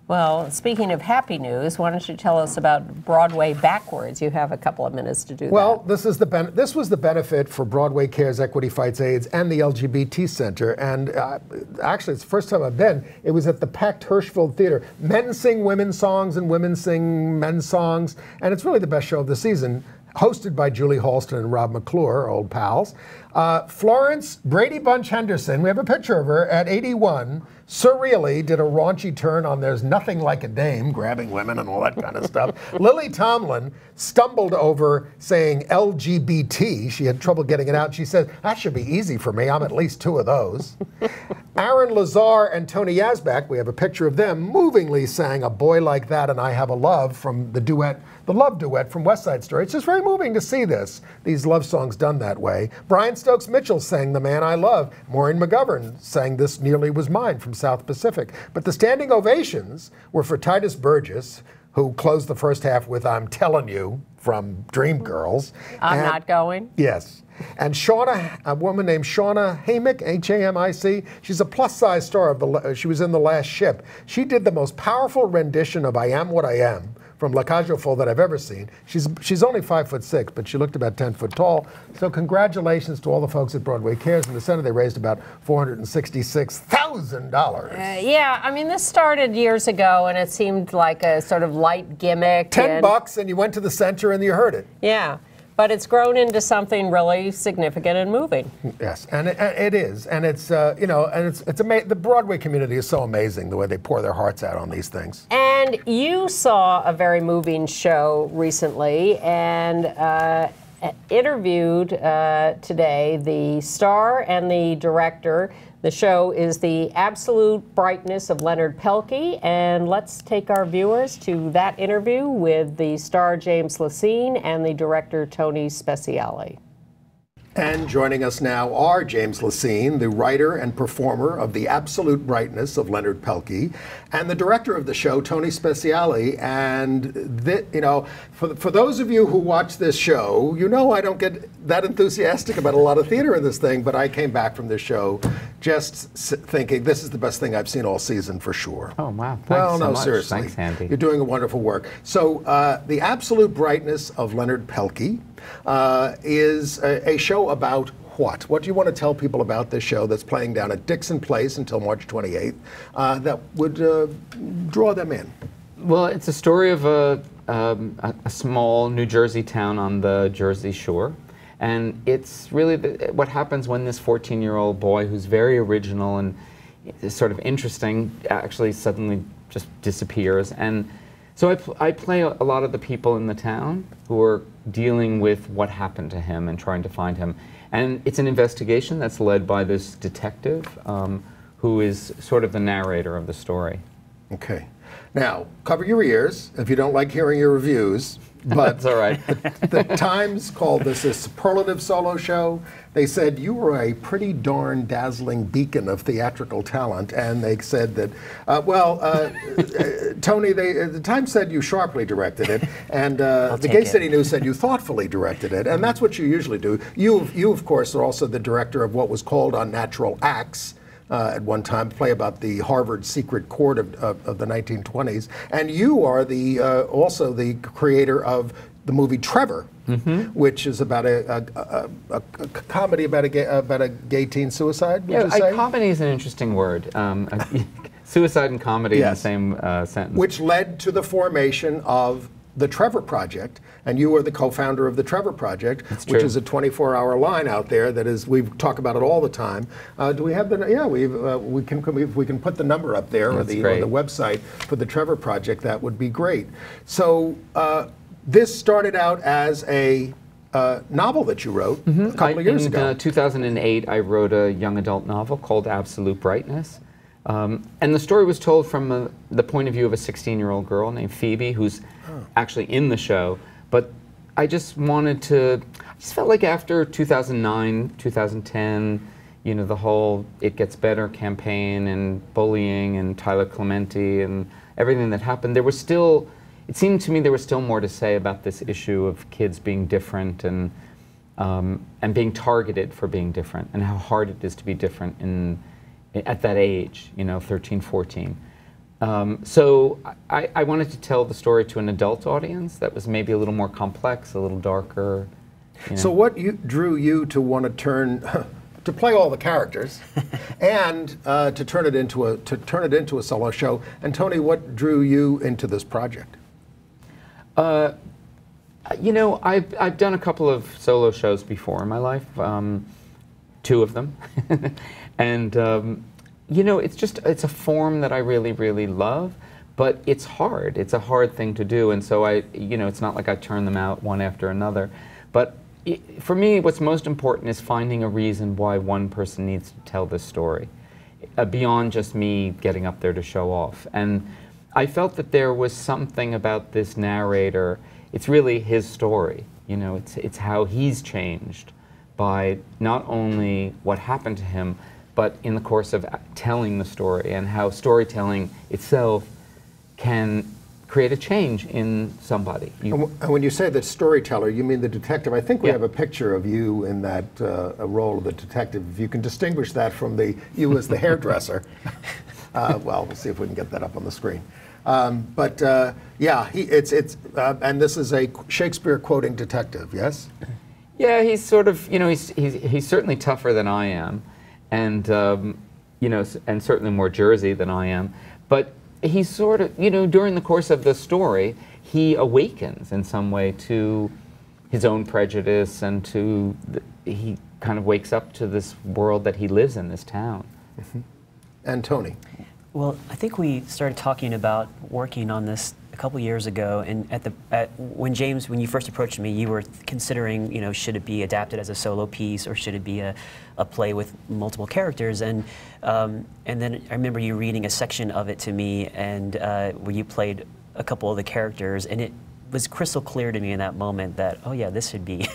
Well, speaking of happy news, why don't you tell us about Broadway Backwards? You have a couple of minutes to do that. Well, this was the benefit for Broadway Cares, Equity Fights AIDS, and the LGBT Center. And actually, it's the first time I've been. It was at the packed Hirschfeld Theater. Men sing women's songs and women sing men's songs. And it's really the best show of the season, hosted by Julie Halston and Rob McClure, old pals. Florence Brady Bunch Henderson, we have a picture of her at 81, surreally did a raunchy turn on There's Nothing Like a Dame, grabbing women and all that kind of stuff. Lily Tomlin stumbled over saying LGBT. She had trouble getting it out. She said, that should be easy for me. I'm at least 2 of those. Aaron Lazar and Tony Yazbek, we have a picture of them, movingly sang A Boy Like That and I Have a Love from the duet, the love duet from West Side Story. It's just very moving to see this, these love songs done that way. Brian Stokes Mitchell sang The Man I Love. Maureen McGovern sang This Nearly Was Mine from South Pacific. But the standing ovations were for Titus Burgess, who closed the first half with I'm Telling You from Dreamgirls. I'm not going. Yes. And Shauna, a woman named Shauna Hamick, H-A-M-I-C, she's a plus-size star of she was in The Last Ship. She did the most powerful rendition of I Am What I Am from La Cage aux Folles that I've ever seen. She's only 5'6", but she looked about 10 foot tall. So congratulations to all the folks at Broadway Cares. In the center, they raised about $466,000. Yeah, I mean, this started years ago, and it seemed like a sort of light gimmick. $10, and you went to the center and you heard it. Yeah. But it's grown into something really significant and moving. Yes, and it is, and it's you know, and it's amazing. The Broadway community is so amazing the way they pour their hearts out on these things. And you saw a very moving show recently, and interviewed today the star and the director. The show is The Absolute Brightness of Leonard Pelkey, and let's take our viewers to that interview with the star James Lecesne and the director Tony Speciale. And joining us now are James Lecesne, the writer and performer of The Absolute Brightness of Leonard Pelkey, and the director of the show, Tony Speciale. And, you know, for those of you who watch this show, you know I don't get that enthusiastic about a lot of theater in this thing, but I came back from this show just thinking this is the best thing I've seen all season for sure. Oh, wow. Thanks well, no, so much. seriously. Thanks, Andy. You're doing a wonderful work. So, The Absolute Brightness of Leonard Pelkey is a show about what? What do you want to tell people about this show that's playing down at Dixon Place until March 28th that would draw them in? Well, it's a story of a small New Jersey town on the Jersey Shore. And it's really what happens when this 14-year-old boy, who's very original and sort of interesting, actually suddenly just disappears. And so I play a lot of the people in the town who are dealing with what happened to him and trying to find him. And it's an investigation that's led by this detective who is sort of the narrator of the story. Okay. Now, cover your ears if you don't like hearing your reviews. But that's all right. the Times called this a superlative solo show. They said you were a pretty darn dazzling beacon of theatrical talent, and they said that, Tony, the Times said you sharply directed it, and the Gay City News said you thoughtfully directed it, and that's what you usually do. You of course, are also the director of what was called Unnatural Acts. At one time, play about the Harvard secret court of the 1920s, and you are the also the creator of the movie Trevor, which is about a comedy about a gay teen suicide. Would you say? Comedy is an interesting word. Suicide and comedy in the same sentence. Which led to the formation of the Trevor Project, and you are the co-founder of the Trevor Project, which is a 24-hour line out there that is, we talk about it all the time. Do we have the, yeah, we can put the number up there or the website for the Trevor Project, that would be great. So this started out as a novel that you wrote a couple of years ago. In 2008, I wrote a young adult novel called Absolute Brightness. And the story was told from the point of view of a 16-year-old girl named Phoebe, who's actually in the show. But I just wanted to, I just felt like after 2009, 2010, you know, the whole It Gets Better campaign and bullying and Tyler Clementi and everything that happened, there was still, it seemed to me there was still more to say about this issue of kids being different and being targeted for being different and how hard it is to be different at that age, you know, 13, 14. So I wanted to tell the story to an adult audience that was maybe a little more complex, a little darker. You know. So what drew you to want to to play all the characters, and to turn it into a solo show? And Tony, what drew you into this project? You know, I've done a couple of solo shows before in my life. 2 of them. And, you know, it's a form that I really, really love, but it's hard. It's a hard thing to do, and so you know, it's not like I turn them out one after another. But for me, what's most important is finding a reason why one person needs to tell this story, beyond just me getting up there to show off. And I felt that there was something about this narrator. It's really his story. You know, it's how he's changed by not only what happened to him, but in the course of telling the story, and how storytelling itself can create a change in somebody. And when you say the storyteller, you mean the detective. I think we have a picture of you in that role of the detective. If you can distinguish that from you as the hairdresser. Well, we'll see if we can get that up on the screen. Yeah, and this is a Shakespeare quoting detective, yes? Yeah, he's sort of, you know, he's certainly tougher than I am, and you know, and certainly more Jersey than I am. But he's sort of, you know, during the course of the story, he awakens in some way to his own prejudice, and he kind of wakes up to this world that he lives in, this town. Mm-hmm. And Tony? Well, I think we started talking about working on this a couple years ago, and when you first approached me, you were considering, you know, should it be adapted as a solo piece, or should it be a play with multiple characters? And then I remember you reading a section of it to me, and where you played a couple of the characters, and it was crystal clear to me in that moment that, oh yeah, this should be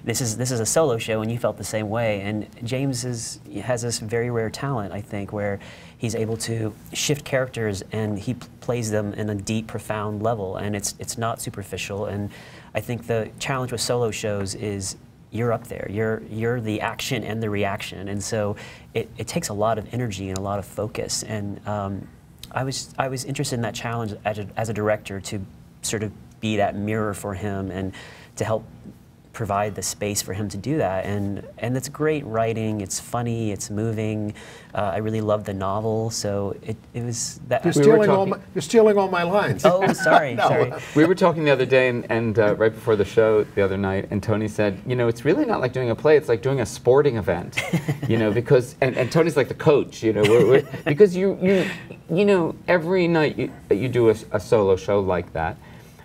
this is a solo show, and you felt the same way. And James has this very rare talent, I think, where he's able to shift characters, and he plays them in a deep, profound level, and it's not superficial. And I think the challenge with solo shows is you're up there, you're the action and the reaction, and so it takes a lot of energy and a lot of focus. And I was interested in that challenge as a director, to sort of be that mirror for him and to help provide the space for him to do that. And it's great writing, it's funny, it's moving. I really loved the novel, so it was that. You're stealing all my lines. Oh, sorry, No. sorry. We were talking the other day, and right before the show the other night, and Tony said, you know, it's really not like doing a play, it's like doing a sporting event, you know, because, and Tony's like the coach, you know, because you know, every night you do a solo show like that,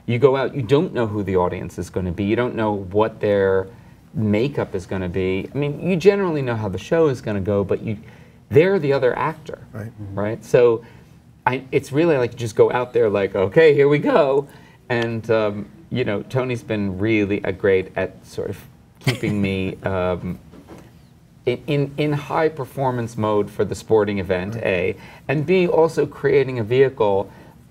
you go out, you don't know who the audience is going to be, you don't know what their makeup is going to be. I mean, you generally know how the show is going to go, but they're the other actor, right? Mm-hmm. Right? So it's really like you just go out there like, okay, here we go. And, you know, Tony's been really great at sort of keeping me in high performance mode for the sporting event, right. A, and B, also creating a vehicle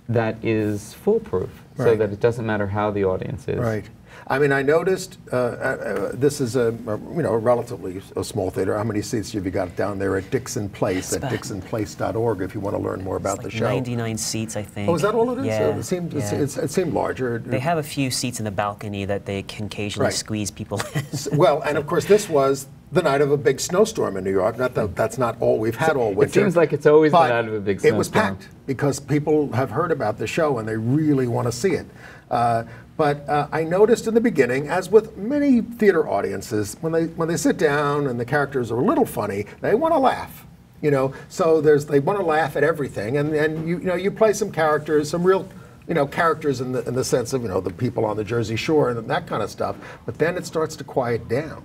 that is foolproof, right. So that it doesn't matter how the audience is. Right. I mean, I noticed this is a relatively small theater. How many seats have you got down there at Dixon Place, at dixonplace.org, if you want to learn more about the show? 99 seats, I think. Oh, is that all it is? Yeah. It seemed larger. They have a few seats in the balcony that they can occasionally right. squeeze people in. Well, and of course, this was the night of a big snowstorm in New York. Not that that's not all we've had all winter. It seems like it's always the night of a big snowstorm. It was packed because people have heard about the show and they really want to see it. But I noticed in the beginning, as with many theater audiences, when they sit down and the characters are a little funny, they want to laugh. You know, so they want to laugh at everything, and you play some characters, some real characters in the sense of the people on the Jersey Shore and that kind of stuff. But then it starts to quiet down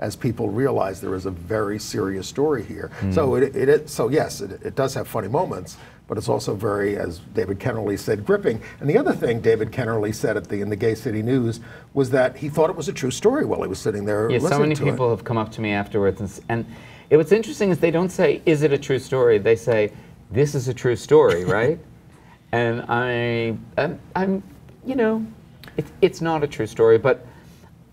as people realize there is a very serious story here. Mm. So yes, it does have funny moments, but it's also very, as David Kennerly said, gripping. And the other thing David Kennerly said in the Gay City News was that he thought it was a true story while he was sitting there listening to it. So many people have come up to me afterwards, and what's interesting is they don't say, is it a true story? They say, this is a true story, right? And I'm it's not a true story, but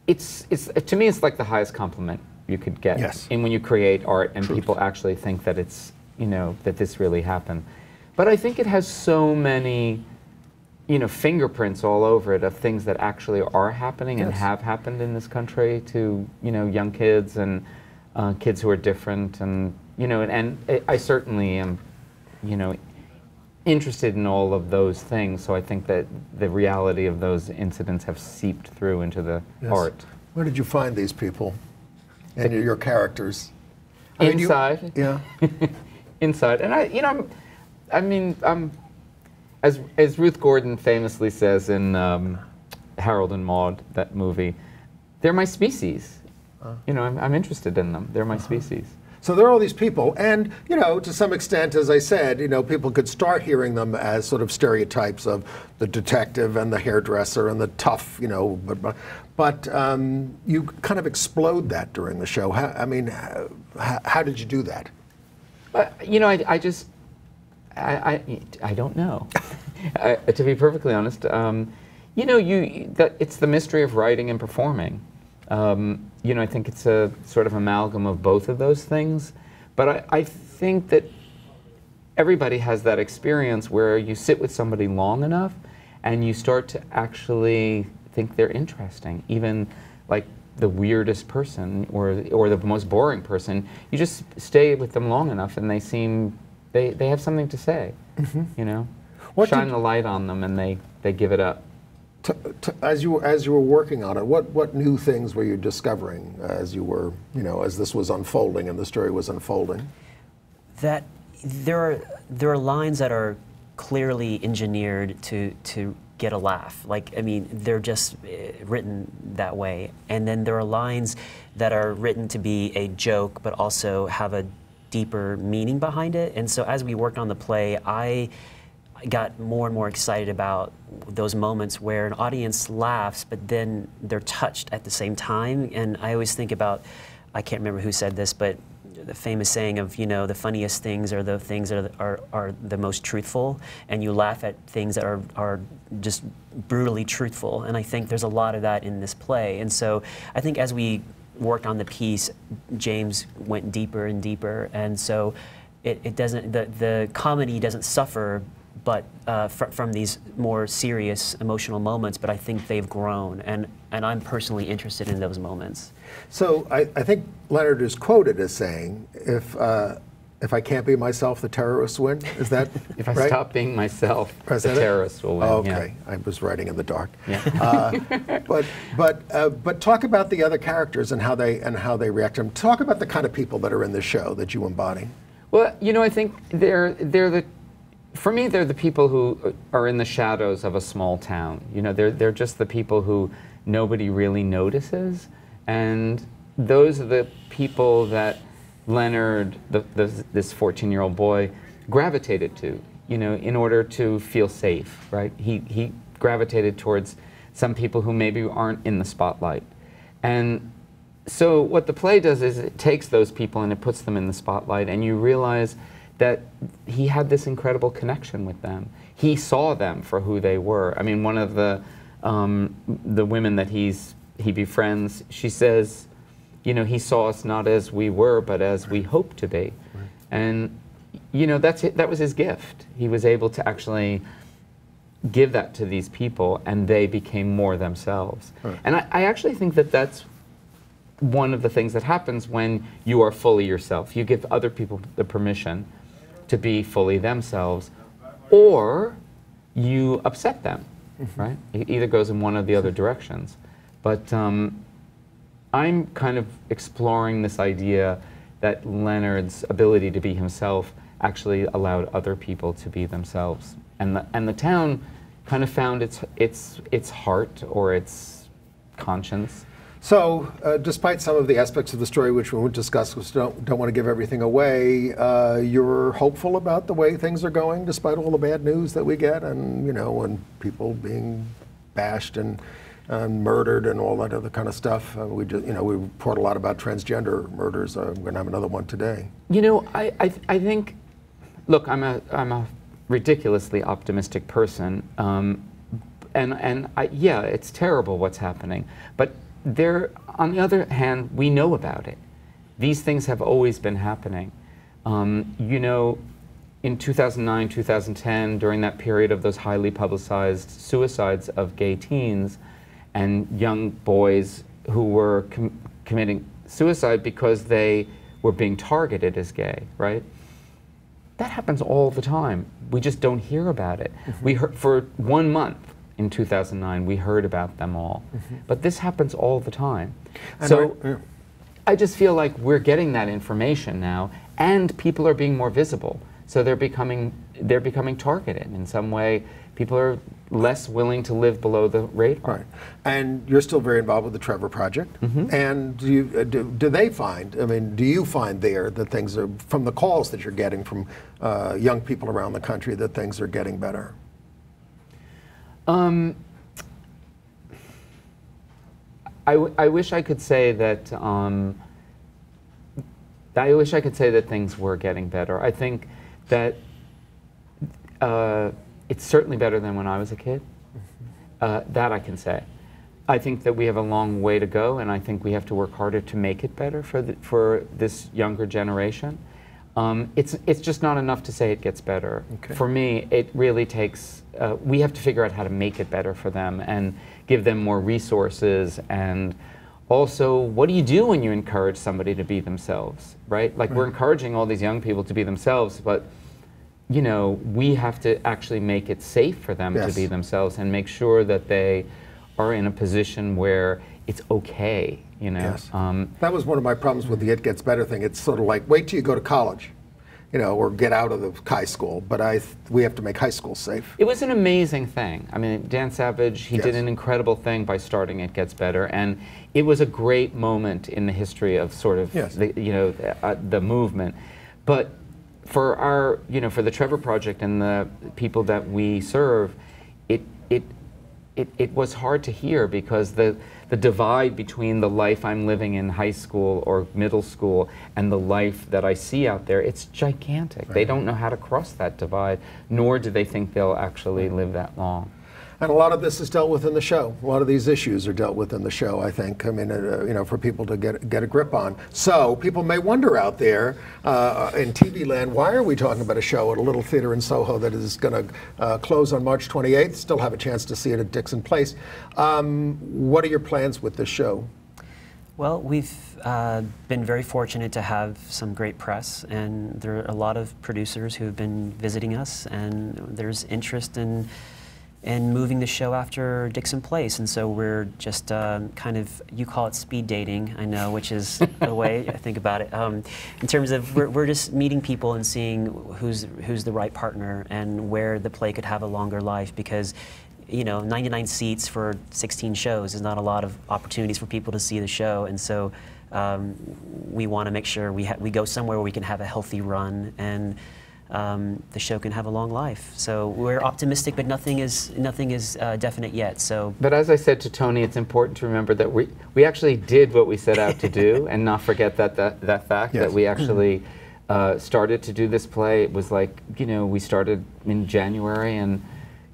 it's to me, it's like the highest compliment you could get. Yes. And when you create art and people actually think that it's, that this really happened. But I think it has so many, fingerprints all over it of things that actually are happening and have happened in this country to, young kids and kids who are different, and, and I certainly am, interested in all of those things, so I think that the reality of those incidents have seeped through into the art. Where did you find these people? and your characters? Inside. Yeah. Inside. And as Ruth Gordon famously says in Harold and Maude, that movie, they're my species. I'm interested in them. They're my species. So there are all these people, and to some extent, as I said, people could start hearing them as sort of stereotypes of the detective and the hairdresser and the tough, but you kind of explode that during the show. How did you do that? I don't know. To be perfectly honest, it's the mystery of writing and performing. I think it's a sort of amalgam of both of those things. But I think that everybody has that experience where you sit with somebody long enough and you start to actually think they're interesting, even like the weirdest person or the most boring person. You just stay with them long enough and they have something to say, Shine the light on them and they give it up. As you were working on it, what new things were you discovering as you were, as this was unfolding and the story was unfolding? That there are lines that are clearly engineered to get a laugh. They're just written that way. And then there are lines that are written to be a joke, but also have a deeper meaning behind it. And so as we worked on the play, I got more and more excited about those moments where an audience laughs, but then they're touched at the same time. And I always think about, I can't remember who said this, but the famous saying of, the funniest things are the things that are the most truthful, and you laugh at things that are just brutally truthful. And I think there's a lot of that in this play. And so I think as we worked on the piece, James went deeper and deeper. And so it doesn't, the comedy doesn't suffer from these more serious emotional moments, but I think they've grown, and I'm personally interested in those moments. So I think Leonard is quoted as saying, if I can't be myself, the terrorists win. Is that If I right? stop being myself, the terrorists will win. Oh, okay, yeah. I was writing in the dark. Yeah. But talk about the other characters and how they react to them. Talk about the kind of people that are in the show that you embody. Well, I think for me, they're the people who are in the shadows of a small town. They're just the people who nobody really notices, and those are the people that Leonard, this 14-year-old boy, gravitated to. In order to feel safe, right? He gravitated towards some people who maybe aren't in the spotlight, and so what the play does is it takes those people and it puts them in the spotlight, and you realize that he had this incredible connection with them. He saw them for who they were. I mean, one of the women that he befriends, she says, he saw us not as we were, but as we hoped to be. Right. And that was his gift. He was able to actually give that to these people, and they became more themselves. Right. And I actually think that that's one of the things that happens when you are fully yourself. You give other people the permission to be fully themselves, or you upset them, right? It either goes in one of the other directions. But I'm kind of exploring this idea that Leonard's ability to be himself actually allowed other people to be themselves. And the town kind of found its heart or its conscience. So, despite some of the aspects of the story which we won't discuss, because don't want to give everything away, you're hopeful about the way things are going, despite all the bad news that we get, and and people being bashed and murdered and all that other kind of stuff. We report a lot about transgender murders. We're going to have another one today. I think, look, I'm a ridiculously optimistic person, and yeah, it's terrible what's happening, but on the other hand, we know about it. These things have always been happening. In 2009, 2010, during that period of those highly publicized suicides of gay teens and young boys who were committing suicide because they were being targeted as gay, right? That happens all the time. We just don't hear about it. We heard for 1 month. In 2009, we heard about them all. But this happens all the time. And I just feel like we're getting that information now, and people are being more visible. So they're becoming targeted in some way. People are less willing to live below the radar. Right. And you're still very involved with the Trevor Project. And do they find, I mean, do you find there that things are, from the calls that you're getting from young people around the country, that things are getting better? I wish I could say that. I wish I could say that things were getting better. I think that it's certainly better than when I was a kid. That I can say. I think that we have a long way to go, and I think we have to work harder to make it better for this younger generation. It's just not enough to say it gets better. Okay. For me, it really takes. We have to figure out how to make it better for them and give them more resources. And also, what do you do when you encourage somebody to be themselves, right? Like, we're encouraging all these young people to be themselves, but you know, we have to actually make it safe for them to be themselves and make sure that they are in a position where it's okay, you know. Yes. That was one of my problems with the It Gets Better thing. It's sort of like, wait till you go to college, you know, or get out of the high school. But we have to make high school safe. It was an amazing thing. I mean, Dan Savage, he did an incredible thing by starting It Gets Better, and it was a great moment in the history of sort of the, you know, the movement. But for our, you know, for the Trevor Project and the people that we serve, it was hard to hear, because the divide between the life I'm living in high school or middle school and the life that I see out there, it's gigantic. They don't know how to cross that divide, nor do they think they'll actually live that long. And a lot of this is dealt with in the show. A lot of these issues are dealt with in the show, I think. I mean, you know, for people to get a grip on. So people may wonder out there in TV land, why are we talking about a show at a little theater in Soho that is going to close on March 28th? Still have a chance to see it at Dixon Place. What are your plans with this show? Well, we've been very fortunate to have some great press, and there are a lot of producers who have been visiting us, and there's interest in moving the show after Dixon Place, and so we're just kind of, you call it speed dating, I know, which is the way I think about it. In terms of, we're just meeting people and seeing who's the right partner and where the play could have a longer life, because, you know, 99 seats for 16 shows is not a lot of opportunities for people to see the show, and so we want to make sure we go somewhere where we can have a healthy run, and the show can have a long life. So we're optimistic, but nothing is definite yet. So, but as I said to Tony, it's important to remember that we actually did what we set out to do, and not forget that fact that we actually started to do this play. It was like, you know, we started in January, and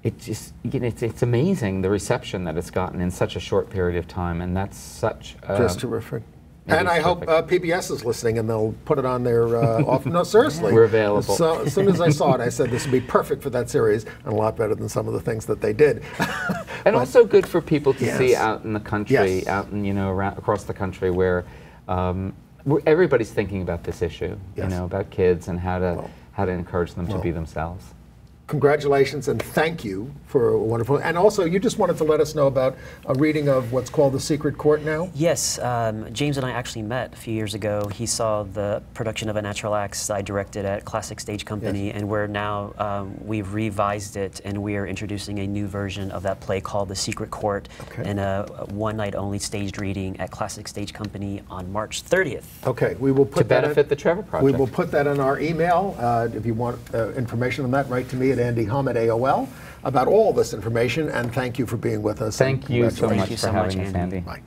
it just, you know, it's amazing the reception that it's gotten in such a short period of time, and that's such just terrific. And I hope PBS is listening, and they'll put it on their off. No, seriously. We're available. So as soon as I saw it, I said this would be perfect for that series, and a lot better than some of the things that they did. And also good for people to see out in the country, out in, you know, across the country, where everybody's thinking about this issue, you know, about kids and how to encourage them to be themselves. Congratulations and thank you for a wonderful. And also, you just wanted to let us know about a reading of what's called The Secret Court now? Yes. James and I actually met a few years ago. He saw the production of A Natural Acts I directed at Classic Stage Company, and we're now, we've revised it, and we are introducing a new version of that play called The Secret Court in a one-night-only staged reading at Classic Stage Company on March 30th. Okay, we will put that to benefit the Trevor Project. We will put that in our email. If you want information on that, write to me at Andy Hum at AOL about all this information, and thank you for being with us. Thank you so much for having us, Andy. Andy. Bye.